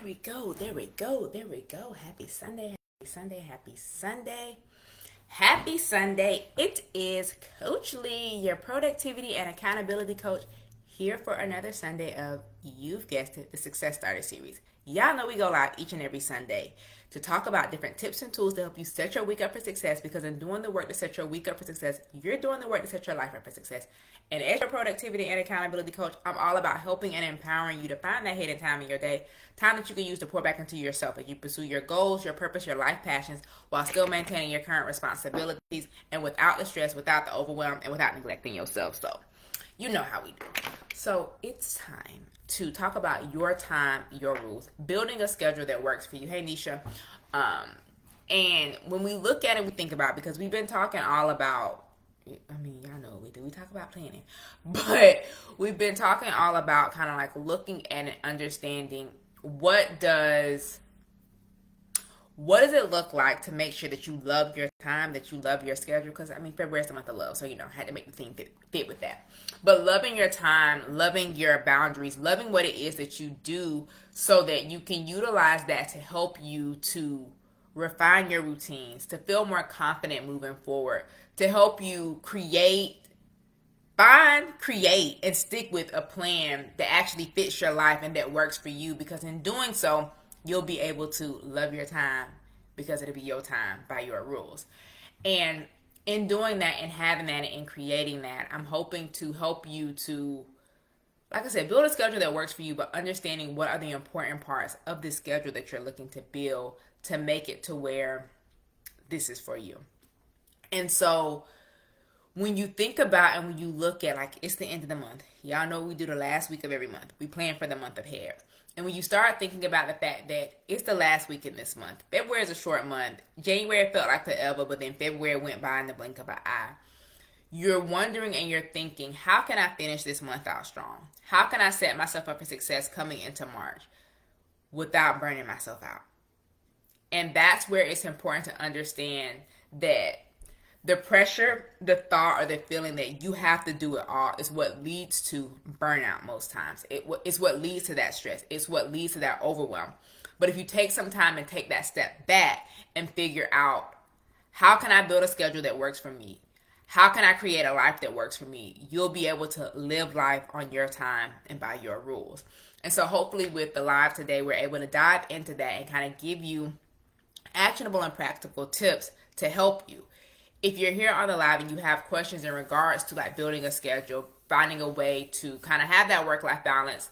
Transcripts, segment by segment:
we go. There we go. There we go. Happy Sunday. Happy Sunday. Happy Sunday. Happy Sunday. It is Coach Lee, your productivity and accountability coach, here for another Sunday of, you've guessed it, the Success Starter series. Y'all know we go live each and every Sunday to talk about different tips and tools to help you set your week up for success, because in doing the work to set your week up for success, you're doing the work to set your life up for success. And as your productivity and accountability coach, I'm all about helping and empowering you to find that hidden time in your day, time that you can use to pour back into yourself as you pursue your goals, your purpose, your life passions, while still maintaining your current responsibilities and without the stress, without the overwhelm, and without neglecting yourself. So, you know how we do. So, it's time to talk about your time, your rules, building a schedule that works for you. Hey, Nisha. And when we look at it, we think about, because we've been talking all about, I mean, y'all know what we do. We talk about planning. But we've been talking all about kind of like looking at and understanding what does it look like to make sure that you love your time, that you love your schedule? Because, I mean, February is the month of love, so, I had to make the thing fit with that. But loving your time, loving your boundaries, loving what it is that you do so that you can utilize that to help you to refine your routines, to feel more confident moving forward, to help you create, and stick with a plan that actually fits your life and that works for you. Because in doing so, you'll be able to love your time, because it'll be your time by your rules. And in doing that and having that and creating that, I'm hoping to help you to, like I said, build a schedule that works for you, but understanding what are the important parts of this schedule that you're looking to build to make it to where this is for you. And so when you think about and when you look at, like, it's the end of the month. Y'all know we do the last week of every month. We plan for the month ahead. And when you start thinking about the fact that it's the last week in this month, February is a short month. January felt like forever, but then February went by in the blink of an eye. You're wondering and you're thinking, how can I finish this month out strong? How can I set myself up for success coming into March without burning myself out? And that's where it's important to understand that the pressure, the thought, or the feeling that you have to do it all is what leads to burnout most times. It's what leads to that stress. It's what leads to that overwhelm. But if you take some time and take that step back and figure out, how can I build a schedule that works for me? How can I create a life that works for me? You'll be able to live life on your time and by your rules. And so hopefully with the live today, we're able to dive into that and kind of give you actionable and practical tips to help you. If you're here on the live and you have questions in regards to like building a schedule, finding a way to kind of have that work-life balance,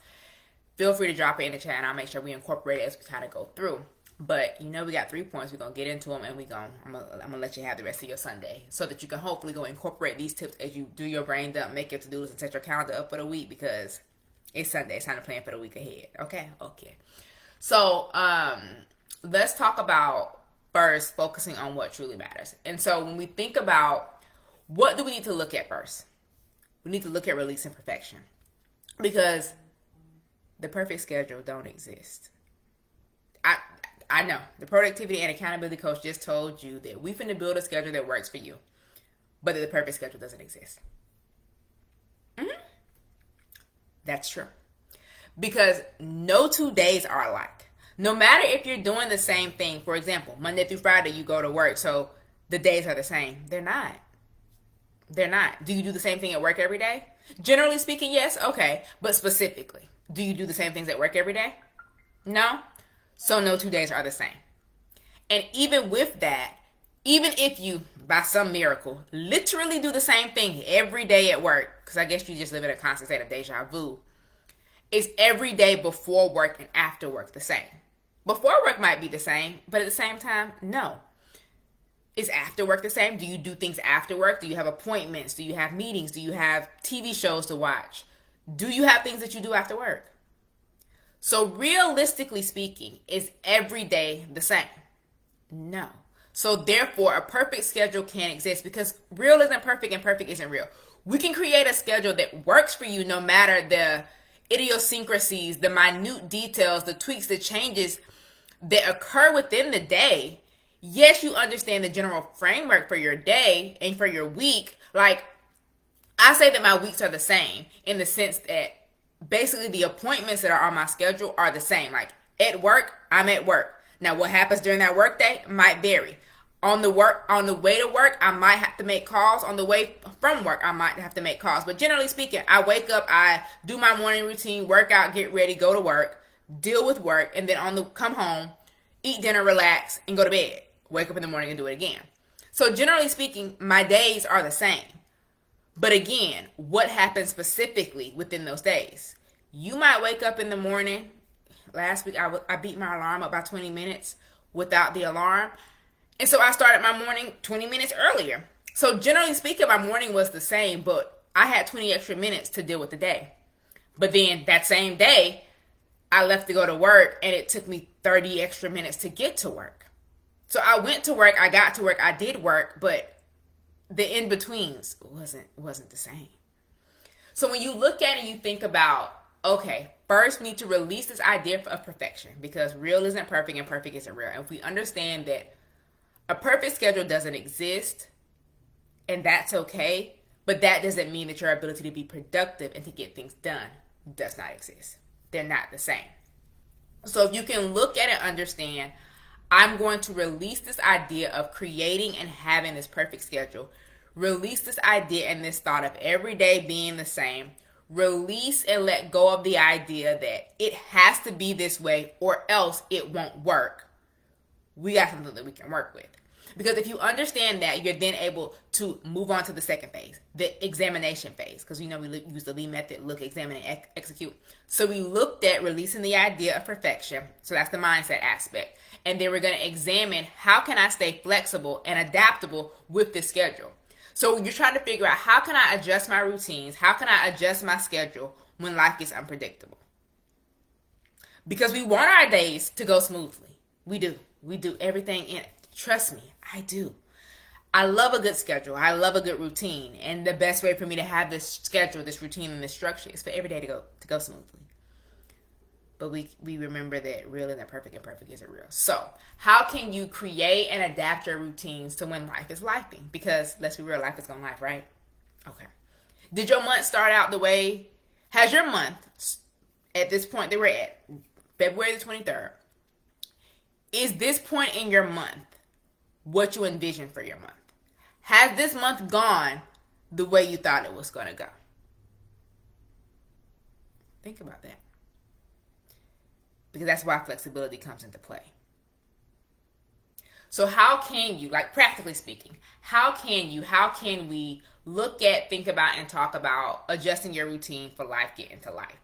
feel free to drop it in the chat and I'll make sure we incorporate it as we kind of go through. But we got 3 points. We're going to get into them and I'm going to let you have the rest of your Sunday so that you can hopefully go incorporate these tips as you do your brain dump, make your to-dos, and set your calendar up for the week, because it's Sunday. It's time to plan for the week ahead. Okay. So let's talk about first focusing on what truly matters. And so when we think about what do we need to look at first, we need to look at releasing perfection, because the perfect schedule don't exist. I know the productivity and accountability coach just told you that we finna build a schedule that works for you, but that the perfect schedule doesn't exist. That's true, because no 2 days are alike. No matter if you're doing the same thing, for example, Monday through Friday, you go to work, so the days are the same. They're not. Do you do the same thing at work every day? Generally speaking, yes. Okay. But specifically, do you do the same things at work every day? No. So no 2 days are the same. And even with that, even if you, by some miracle, literally do the same thing every day at work, because I guess you just live in a constant state of deja vu, is every day before work and after work the same? Before work might be the same, but at the same time, no. Is after work the same? Do you do things after work? Do you have appointments? Do you have meetings? Do you have TV shows to watch? Do you have things that you do after work? So realistically speaking, is every day the same? No. So therefore, a perfect schedule can't exist, because real isn't perfect and perfect isn't real. We can create a schedule that works for you no matter the idiosyncrasies, the minute details, the tweaks, the changes that occur within the day. Yes, you understand the general framework for your day and for your week. Like, I say that my weeks are the same in the sense that basically the appointments that are on my schedule are the same. Like, At work, I'm at work. Now, what happens during that work day might vary. On the way to work, I might have to make calls. On the way from work, I might have to make calls. But generally speaking, I wake up, I do my morning routine, work out, get ready, go to work, deal with work, and then come home, eat dinner, relax, and go to bed. Wake up in the morning and do it again. So generally speaking, my days are the same. But again, what happens specifically within those days? You might wake up in the morning. Last week, I beat my alarm up by 20 minutes without the alarm. And so I started my morning 20 minutes earlier. So generally speaking, my morning was the same, but I had 20 extra minutes to deal with the day. But then that same day, I left to go to work, and it took me 30 extra minutes to get to work. So I went to work, I got to work, I did work, but the in-betweens wasn't the same. So when you look at it, you think about, okay, first we need to release this idea of perfection, because real isn't perfect and perfect isn't real. And if we understand that a perfect schedule doesn't exist, and that's okay, but that doesn't mean that your ability to be productive and to get things done does not exist. They're not the same. So if you can look at it and understand, I'm going to release this idea of creating and having this perfect schedule, release this idea and this thought of every day being the same, release and let go of the idea that it has to be this way or else it won't work. We got something that we can work with. Because if you understand that, you're then able to move on to the second phase, the examination phase. Because we use the Lee method, look, examine, and execute. So we looked at releasing the idea of perfection. So that's the mindset aspect. And then we're going to examine, how can I stay flexible and adaptable with this schedule? So you're trying to figure out, how can I adjust my routines? How can I adjust my schedule when life gets unpredictable? Because we want our days to go smoothly. We do. We do everything in it. Trust me, I do. I love a good schedule. I love a good routine. And the best way for me to have this schedule, this routine, and this structure is for every day to go smoothly. But we remember that real isn't perfect and perfect isn't real. So how can you create and adapt your routines to when life is lifing? Because let's be real, life is going to life, right? Okay. Did your month start out the way? Has your month, at this point that we're at, February the 23rd, is this point in your month what you envisioned for your month? Has this month gone the way you thought it was going to go? Think about that. Because that's why flexibility comes into play. So how can you, like practically speaking, how can we look at, think about, and talk about adjusting your routine for life getting to life?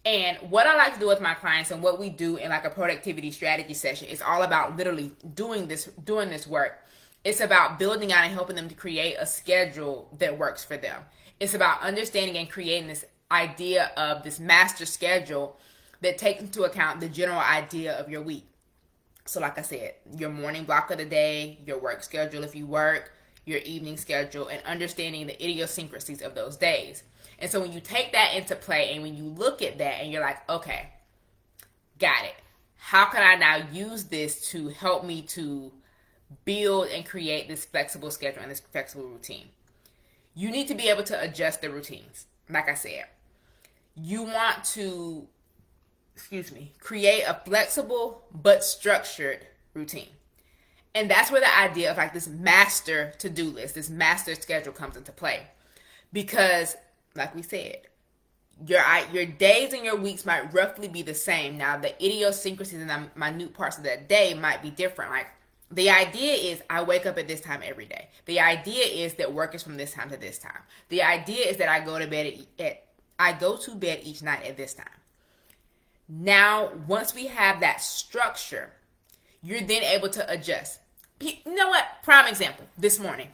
And what I like to do with my clients, and what we do in like a productivity strategy session, is all about literally doing this work. It's about building out and helping them to create a schedule that works for them. It's about understanding and creating this idea of this master schedule that takes into account the general idea of your week. So like I said, your morning block of the day, your work schedule if you work, your evening schedule, and understanding the idiosyncrasies of those days. And so when you take that into play and when you look at that and you're like, okay, got it. How can I now use this to help me to build and create this flexible schedule and this flexible routine? You need to be able to adjust the routines. Like I said, you want to, create a flexible but structured routine. And that's where the idea of like this master to-do list, this master schedule comes into play. Because like we said, your days and your weeks might roughly be the same. Now, the idiosyncrasies and the minute parts of that day might be different. Like, the idea is I wake up at this time every day. The idea is that work is from this time to this time. The idea is that I go to bed each night at this time. Now, once we have that structure, you're then able to adjust. You know what? Prime example, this morning.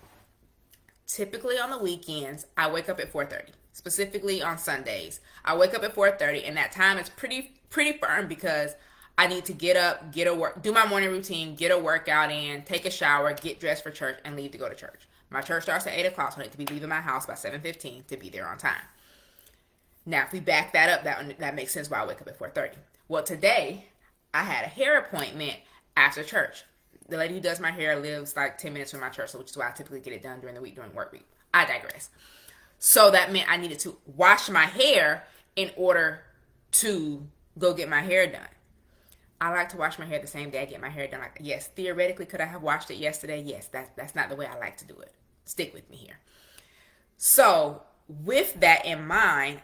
Typically on the weekends, I wake up at 4:30. Specifically on Sundays, I wake up at 4:30, and that time is pretty firm because I need to get up, do my morning routine, get a workout in, take a shower, get dressed for church, and leave to go to church. My church starts at 8 o'clock, so I need to be leaving my house by 7:15 to be there on time. Now, if we back that up, that makes sense why I wake up at 4:30. Well, today, I had a hair appointment after church. The lady who does my hair lives like 10 minutes from my church, which is why I typically get it done during the week, during work week. I digress. So that meant I needed to wash my hair in order to go get my hair done. I like to wash my hair the same day I get my hair done. Like, yes, theoretically, could I have washed it yesterday? Yes, that's not the way I like to do it. Stick with me here. So, with that in mind,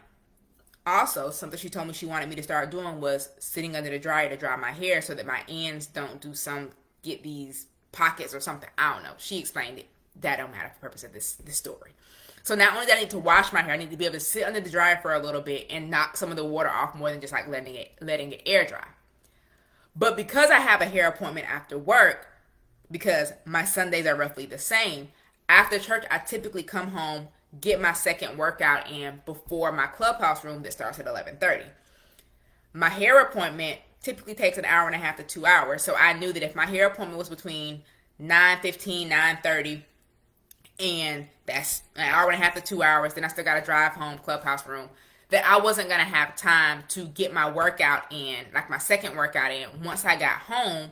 also something she told me she wanted me to start doing was sitting under the dryer to dry my hair so that my ends don't get these pockets or something. I don't know. She explained it. That don't matter for the purpose of this story. So not only do I need to wash my hair, I need to be able to sit under the dryer for a little bit and knock some of the water off more than just like letting it air dry. But because I have a hair appointment after work, because my Sundays are roughly the same, after church I typically come home, get my second workout in before my clubhouse room that starts at 11:30. My hair appointment typically takes an hour and a half to 2 hours, so I knew that if my hair appointment was between 9:15, 9:30, and that's an hour and a half to 2 hours, then I still got to drive home, clubhouse room, that I wasn't going to have time to get my workout in, like my second workout in, once I got home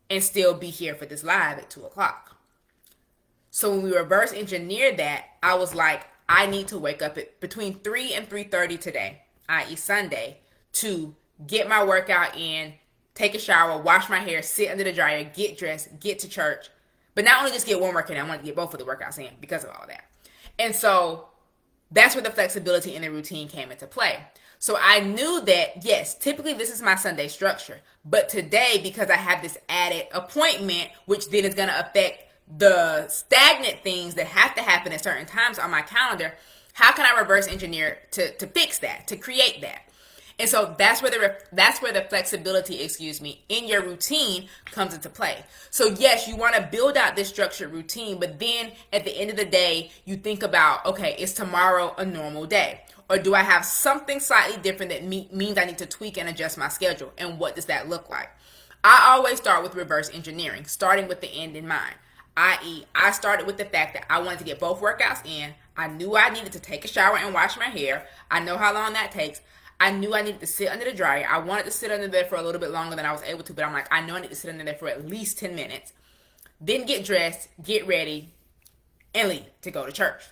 and still be here for this live at 2 o'clock. So when we reverse engineered that, I was like, I need to wake up at between 3 and 3:30 today, i.e. Sunday, to get my workout in, take a shower, wash my hair, sit under the dryer, get dressed, get to church. But not only just get one workout in, I wanted to get both of the workouts in because of all of that. And so that's where the flexibility in the routine came into play. So I knew that, yes, typically this is my Sunday structure. But today, because I have this added appointment, which then is going to affect the stagnant things that have to happen at certain times on my calendar, how can I reverse engineer to fix that, to create that? And so that's where the flexibility, in your routine comes into play. So yes, you want to build out this structured routine, but then at the end of the day, you think about, okay, is tomorrow a normal day? Or do I have something slightly different that means I need to tweak and adjust my schedule? And what does that look like? I always start with reverse engineering, starting with the end in mind. I.e., I started with the fact that I wanted to get both workouts in. I knew I needed to take a shower and wash my hair. I know how long that takes. I knew I needed to sit under the dryer. I wanted to sit under there for a little bit longer than I was able to, but I'm like, I know I need to sit under there for at least 10 minutes. Then get dressed, get ready, and leave to go to church.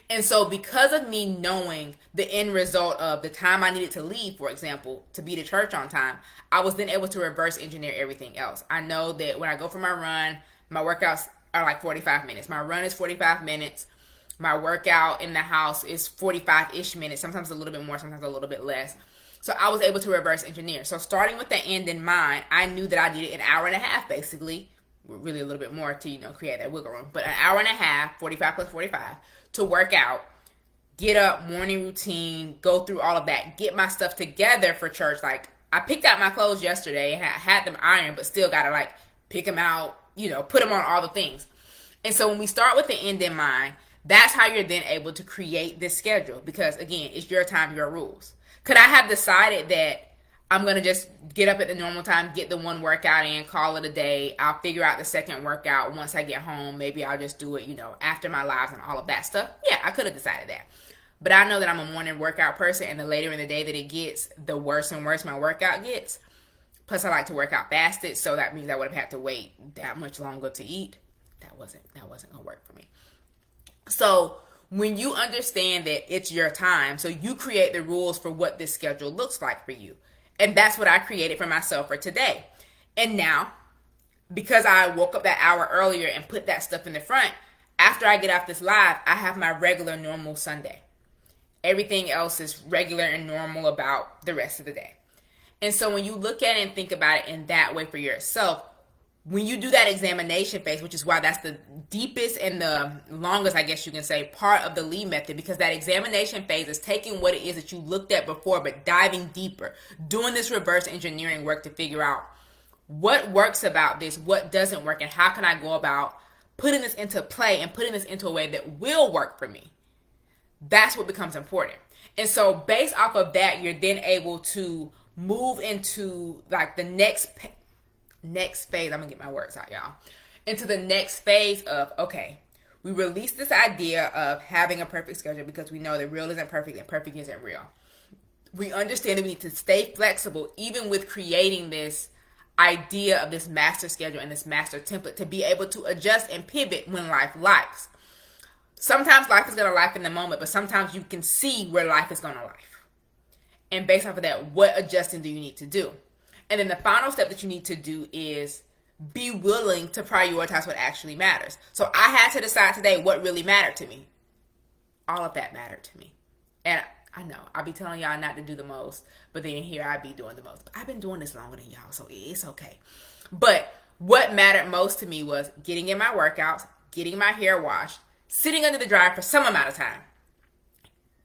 And so because of me knowing the end result of the time I needed to leave, for example, to be to church on time, I was then able to reverse engineer everything else. I know that when I go for my run, my workouts are like 45 minutes. My run is 45 minutes. My workout in the house is 45-ish minutes, sometimes a little bit more, sometimes a little bit less. So I was able to reverse engineer. So starting with the end in mind, I knew that I needed an hour and a half, basically, really a little bit more to, create that wiggle room. But an hour and a half, 45 plus 45, to work out, get up, morning routine, go through all of that, get my stuff together for church. Like, I picked out my clothes yesterday and had them ironed, but still got to, pick them out, put them on all the things. And so when we start with the end in mind, that's how you're then able to create this schedule, because again, it's your time, your rules. Could I have decided that I'm going to just get up at the normal time, get the one workout in, call it a day, I'll figure out the second workout once I get home, maybe I'll just do it, after my lives and all of that stuff? Yeah, I could have decided that. But I know that I'm a morning workout person, and the later in the day that it gets, the worse and worse my workout gets. Plus I like to work out fasted, so that means I would have had to wait that much longer to eat. That wasn't going to work for me. So when you understand that it's your time, so you create the rules for what this schedule looks like for you. And that's what I created for myself for today. And now, because I woke up that hour earlier and put that stuff in the front, after I get off this live, I have my regular normal Sunday. Everything else is regular and normal about the rest of the day. And so when you look at it and think about it in that way for yourself, when you do that examination phase, which is why that's the deepest and the longest, I guess you can say, part of the lead method, because that examination phase is taking what it is that you looked at before, but diving deeper, doing this reverse engineering work to figure out what works about this, what doesn't work, and how can I go about putting this into play and putting this into a way that will work for me. That's what becomes important. And so based off of that, you're then able to move into the next phase. I'm gonna get my words out, y'all. Into the next phase of, okay, we release this idea of having a perfect schedule because we know that real isn't perfect and perfect isn't real. We understand that we need to stay flexible even with creating this idea of this master schedule and this master template to be able to adjust and pivot when life likes. Sometimes life is gonna life in the moment, but sometimes you can see where life is gonna life. And based off of that, what adjusting do you need to do? And then the final step that you need to do is be willing to prioritize what actually matters. So I had to decide today what really mattered to me. All of that mattered to me. And I know I'll be telling y'all not to do the most, but then here I be doing the most. But I've been doing this longer than y'all, so it's okay. But what mattered most to me was getting in my workouts, getting my hair washed, sitting under the dryer for some amount of time,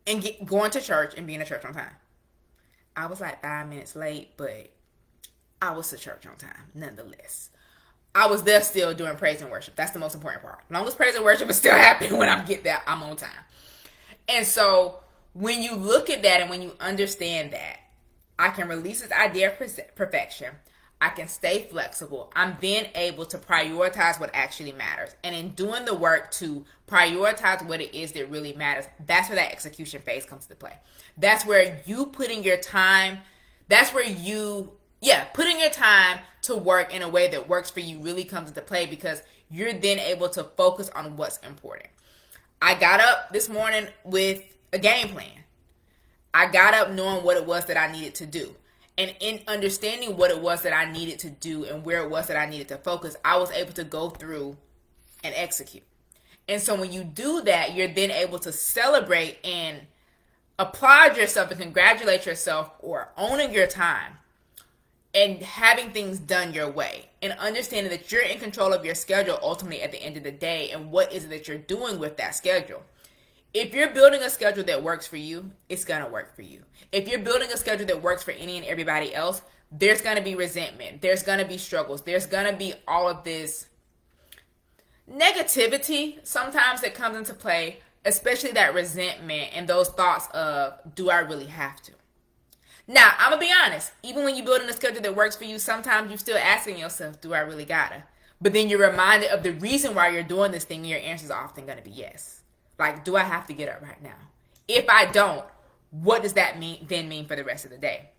and going to church and being at church on time. I was like 5 minutes late, but I was to church on time nonetheless. I was there still doing praise and worship. That's the most important part. As long as praise and worship is still happening when I get there, I'm on time. And so when you look at that and when you understand that, I can release this idea of perfection. I can stay flexible. I'm then able to prioritize what actually matters. And in doing the work to prioritize what it is that really matters, that's where that execution phase comes into play. That's where you putting your time, putting your time to work in a way that works for you really comes into play, because you're then able to focus on what's important. I got up this morning with a game plan. I got up knowing what it was that I needed to do. And in understanding what it was that I needed to do and where it was that I needed to focus, I was able to go through and execute. And so when you do that, you're then able to celebrate and applaud yourself and congratulate yourself or owning your time and having things done your way, and understanding that you're in control of your schedule ultimately at the end of the day, and what is it that you're doing with that schedule. If you're building a schedule that works for you, it's going to work for you. If you're building a schedule that works for any and everybody else, there's going to be resentment. There's going to be struggles. There's going to be all of this negativity sometimes that comes into play, especially that resentment and those thoughts of, do I really have to? Now, I'm going to be honest. Even when you're building a schedule that works for you, sometimes you're still asking yourself, do I really gotta? But then you're reminded of the reason why you're doing this thing, and your answer is often going to be yes. Like, do I have to get up right now? If I don't, what does that mean for the rest of the day?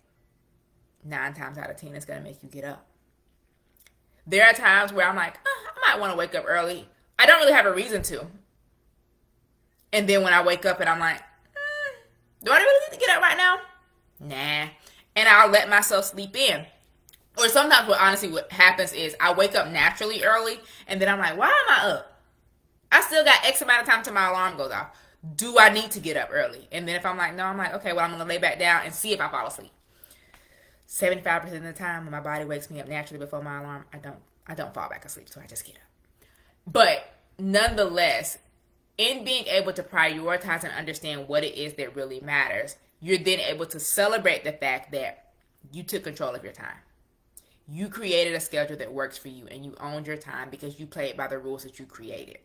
9 times out of 10, it's going to make you get up. There are times where I'm like, I might want to wake up early. I don't really have a reason to. And then when I wake up and I'm like, do I really need to get up right now? Nah. And I'll let myself sleep in. Or sometimes what happens is I wake up naturally early, and then I'm like, why am I up? I still got X amount of time till my alarm goes off. Do I need to get up early? And then if I'm like, no, I'm like, okay, well, I'm going to lay back down and see if I fall asleep. 75% of the time when my body wakes me up naturally before my alarm, I don't fall back asleep, so I just get up. But nonetheless, in being able to prioritize and understand what it is that really matters, you're then able to celebrate the fact that you took control of your time. You created a schedule that works for you, and you owned your time because you played by the rules that you created.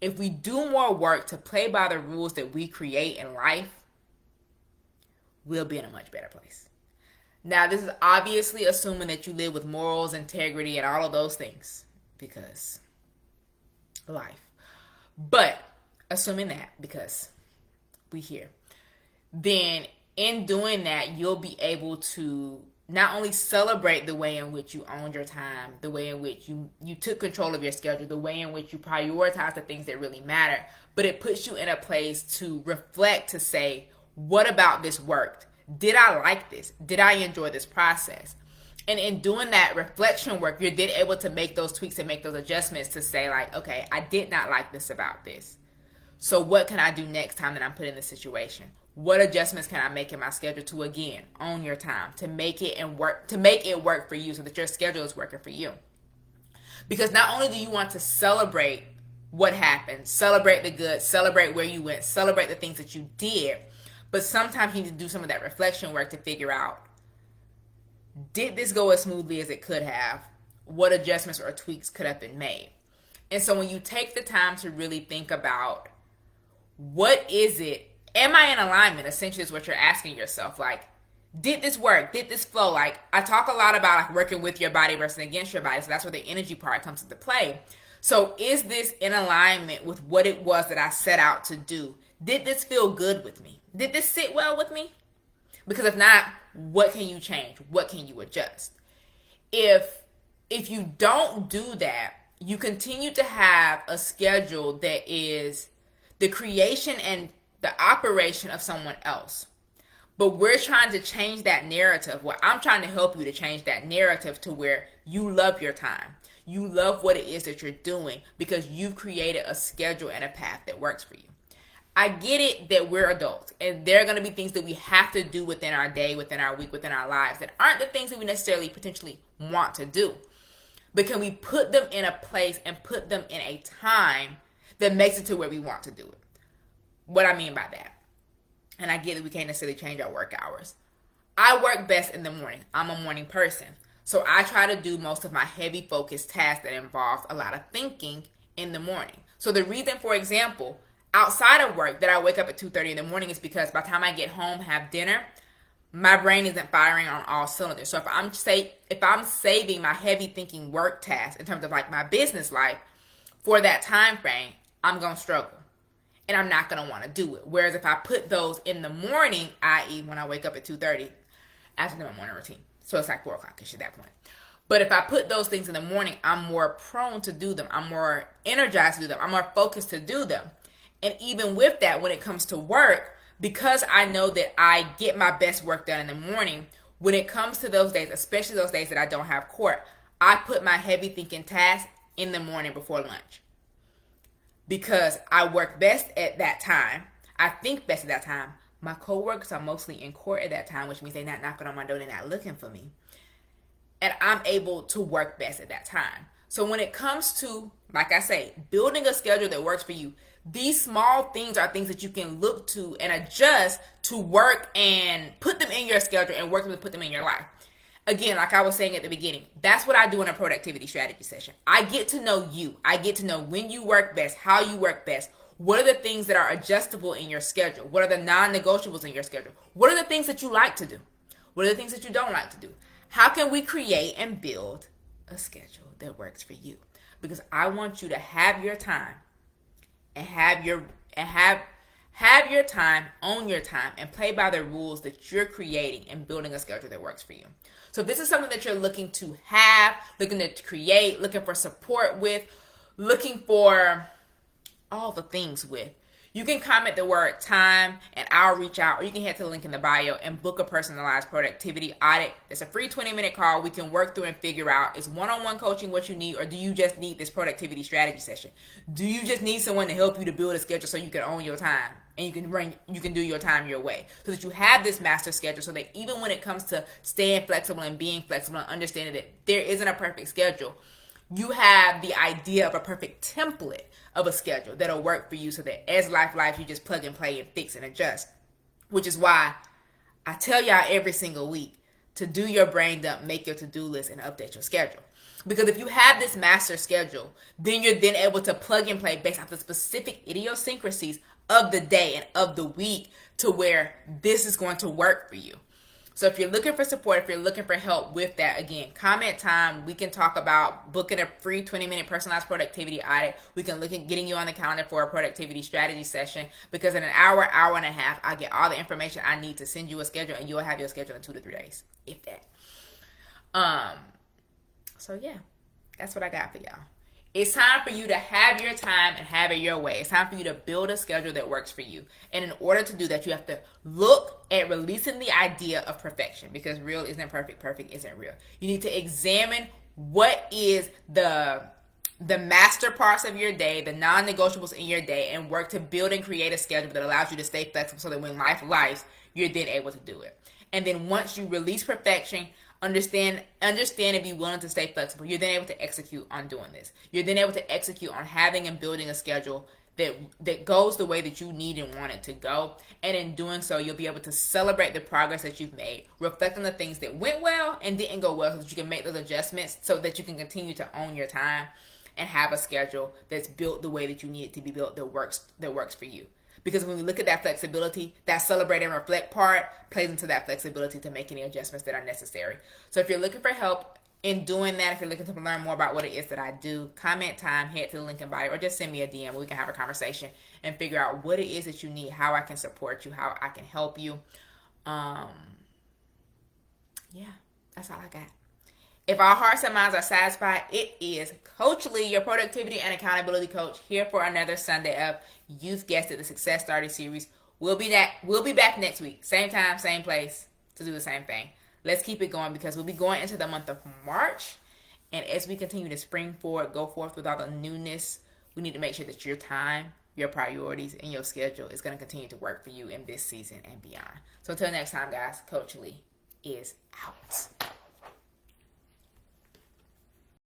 If we do more work to play by the rules that we create in life, we'll be in a much better place. Now, this is obviously assuming that you live with morals, integrity, and all of those things, because life. But assuming that, because we here, then in doing that, you'll be able to not only celebrate the way in which you owned your time, the way in which you took control of your schedule, the way in which you prioritize the things that really matter, but it puts you in a place to reflect, to say, what about this worked? Did I like this? Did I enjoy this process? And in doing that reflection work, you're then able to make those tweaks and make those adjustments to say, like, okay, I did not like this about this. So what can I do next time that I'm put in this situation? What adjustments can I make in my schedule to, again, own your time, to make it work for you so that your schedule is working for you? Because not only do you want to celebrate what happened, celebrate the good, celebrate where you went, celebrate the things that you did, but sometimes you need to do some of that reflection work to figure out, did this go as smoothly as it could have? What adjustments or tweaks could have been made? And so when you take the time to really think about, what is it? Am I in alignment? Essentially is what you're asking yourself. Like, did this work? Did this flow? Like, I talk a lot about like working with your body versus against your body. So that's where the energy part comes into play. So is this in alignment with what it was that I set out to do? Did this feel good with me? Did this sit well with me? Because if not, what can you change? What can you adjust? If you don't do that, you continue to have a schedule that is the creation and the operation of someone else. But we're trying to change that narrative. Well, I'm trying to help you to change that narrative to where you love your time. You love what it is that you're doing because you've created a schedule and a path that works for you. I get it that we're adults and there are going to be things that we have to do within our day, within our week, within our lives that aren't the things that we necessarily potentially want to do. But can we put them in a place and put them in a time that makes it to where we want to do it? What I mean by that, and I get that we can't necessarily change our work hours. I work best in the morning. I'm a morning person. So I try to do most of my heavy focused tasks that involve a lot of thinking in the morning. So the reason, for example, outside of work that I wake up at 2:30 in the morning is because by the time I get home, have dinner, my brain isn't firing on all cylinders. So if I'm saving my heavy thinking work tasks in terms of like my business life for that time frame, I'm going to struggle. And I'm not going to want to do it. Whereas if I put those in the morning, i.e. when I wake up at 2:30, after my morning routine. So it's like 4 o'clock-ish at that point. But if I put those things in the morning, I'm more prone to do them. I'm more energized to do them. I'm more focused to do them. And even with that, when it comes to work, because I know that I get my best work done in the morning, when it comes to those days, especially those days that I don't have court, I put my heavy thinking tasks in the morning before lunch. Because I work best at that time. I think best at that time. My coworkers are mostly in court at that time, which means they're not knocking on my door, they're not looking for me. And I'm able to work best at that time. So when it comes to, like I say, building a schedule that works for you, these small things are things that you can look to and adjust to work and put them in your schedule and work to put them in your life. Again, like I was saying at the beginning, that's what I do in a productivity strategy session. I get to know you. I get to know when you work best, how you work best. What are the things that are adjustable in your schedule? What are the non-negotiables in your schedule? What are the things that you like to do? What are the things that you don't like to do? How can we create and build a schedule that works for you? Because I want you to have your time and have your time, own your time, and play by the rules that you're creating and building a schedule that works for you. So if this is something that you're looking to have, looking to create, looking for support with, looking for all the things with, you can comment the word time and I'll reach out, or you can head to the link in the bio and book a personalized productivity audit. It's a free 20-minute call. We can work through and figure out, is one-on-one coaching what you need, or do you just need this productivity strategy session? Do you just need someone to help you to build a schedule so you can own your time and you can do your time your way, so that you have this master schedule, so that even when it comes to staying flexible and being flexible and understanding that there isn't a perfect schedule, you have the idea of a perfect template of a schedule that'll work for you, so that as life, you just plug and play and fix and adjust. Which is why I tell y'all every single week to do your brain dump, make your to-do list, and update your schedule. Because if you have this master schedule, then you're then able to plug and play based off the specific idiosyncrasies of the day and of the week to where this is going to work for you. So if you're looking for support, if you're looking for help with that, again, comment time. We can talk about booking a free 20-minute personalized productivity audit. We can look at getting you on the calendar for a productivity strategy session, because in an hour and a half, I get all the information I need to send you a schedule, and you'll have your schedule in 2 to 3 days, if that. So yeah, that's what I got for y'all. It's time for you to have your time and have it your way. It's time for you to build a schedule that works for you. And in order to do that, you have to look at releasing the idea of perfection, because real isn't perfect, perfect isn't real. You need to examine what is the master parts of your day, the non-negotiables in your day, and work to build and create a schedule that allows you to stay flexible, so that when life lives, you're then able to do it. And then once you release perfection, understand and be willing to stay flexible, you're then able to execute on doing this. You're then able to execute on having and building a schedule that goes the way that you need and want it to go. And in doing so, you'll be able to celebrate the progress that you've made, reflect on the things that went well and didn't go well, so that you can make those adjustments, so that you can continue to own your time and have a schedule that's built the way that you need it to be built, that works for you. Because when we look at that flexibility, that celebrate and reflect part plays into that flexibility to make any adjustments that are necessary. So if you're looking for help in doing that, if you're looking to learn more about what it is that I do, comment time, head to the link in bio, or just send me a DM where we can have a conversation and figure out what it is that you need, how I can support you, how I can help you. Yeah, that's all I got. If our hearts and minds are satisfied, it is Coach Lee, your productivity and accountability coach, here for another Sunday of, you've guessed it, the Success Started series We'll be back next week. Same time, same place to do the same thing. Let's keep it going because we'll be going into the month of March. And as we continue to spring forward, go forth with all the newness, we need to make sure that your time, your priorities, and your schedule is going to continue to work for you in this season and beyond. So until next time, guys, Coach Lee is out.